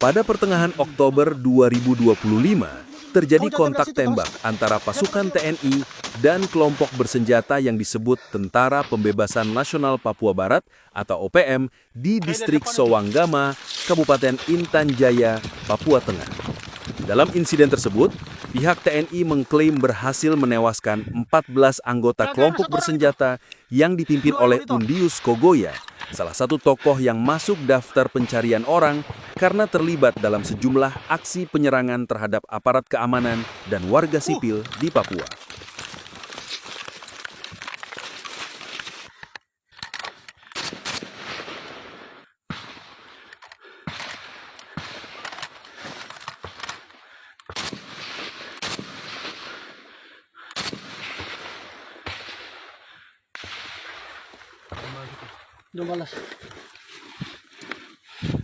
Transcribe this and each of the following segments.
Pada pertengahan Oktober 2025, terjadi kontak tembak antara pasukan TNI dan kelompok bersenjata yang disebut Tentara Pembebasan Nasional Papua Barat atau OPM di distrik Sowanggama, Kabupaten Intan Jaya, Papua Tengah. Dalam insiden tersebut, pihak TNI mengklaim berhasil menewaskan 14 anggota kelompok bersenjata yang dipimpin oleh Undius Kogoya, salah satu tokoh yang masuk daftar pencarian orang karena terlibat dalam sejumlah aksi penyerangan terhadap aparat keamanan dan warga sipil di Papua.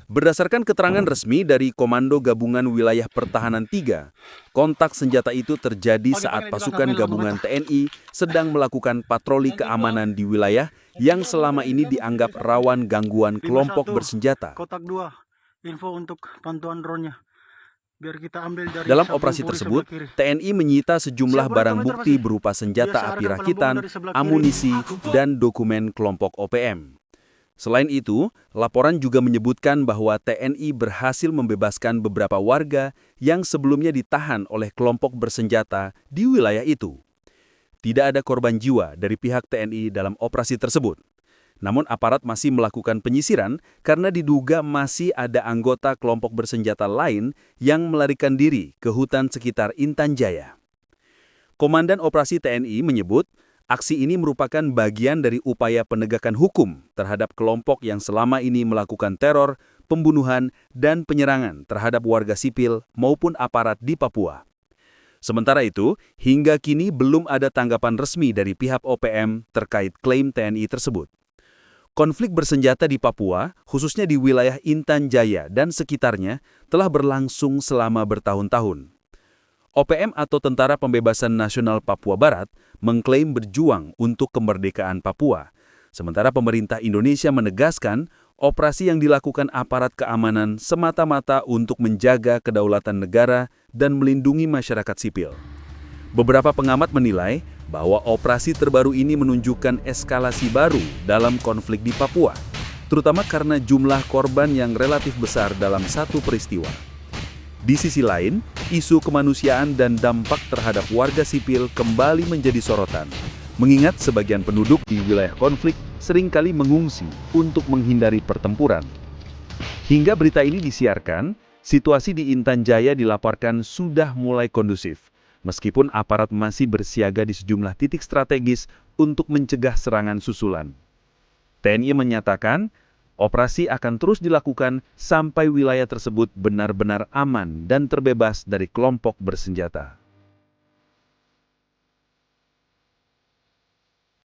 Berdasarkan keterangan resmi dari Komando Gabungan Wilayah Pertahanan 3, kontak senjata itu terjadi saat pasukan gabungan TNI sedang melakukan patroli keamanan di wilayah yang selama ini dianggap rawan gangguan kelompok bersenjata. Kotak 2, info untuk pantauan drone-nya. Biar kita ambil dari Dalam operasi tersebut, TNI menyita sejumlah barang bukti berupa senjata api rakitan, amunisi, dan dokumen kelompok OPM. Selain itu, laporan juga menyebutkan bahwa TNI berhasil membebaskan beberapa warga yang sebelumnya ditahan oleh kelompok bersenjata di wilayah itu. Tidak ada korban jiwa dari pihak TNI dalam operasi tersebut. Namun aparat masih melakukan penyisiran karena diduga masih ada anggota kelompok bersenjata lain yang melarikan diri ke hutan sekitar Intan Jaya. Komandan Operasi TNI menyebut, aksi ini merupakan bagian dari upaya penegakan hukum terhadap kelompok yang selama ini melakukan teror, pembunuhan, dan penyerangan terhadap warga sipil maupun aparat di Papua. Sementara itu, hingga kini belum ada tanggapan resmi dari pihak OPM terkait klaim TNI tersebut. Konflik bersenjata di Papua, khususnya di wilayah Intan Jaya dan sekitarnya, telah berlangsung selama bertahun-tahun. OPM atau Tentara Pembebasan Nasional Papua Barat mengklaim berjuang untuk kemerdekaan Papua. Sementara pemerintah Indonesia menegaskan operasi yang dilakukan aparat keamanan semata-mata untuk menjaga kedaulatan negara dan melindungi masyarakat sipil. Beberapa pengamat menilai bahwa operasi terbaru ini menunjukkan eskalasi baru dalam konflik di Papua, terutama karena jumlah korban yang relatif besar dalam satu peristiwa. Di sisi lain, isu kemanusiaan dan dampak terhadap warga sipil kembali menjadi sorotan, mengingat sebagian penduduk di wilayah konflik seringkali mengungsi untuk menghindari pertempuran. Hingga berita ini disiarkan, situasi di Intan Jaya dilaporkan sudah mulai kondusif, meskipun aparat masih bersiaga di sejumlah titik strategis untuk mencegah serangan susulan. TNI menyatakan, operasi akan terus dilakukan sampai wilayah tersebut benar-benar aman dan terbebas dari kelompok bersenjata.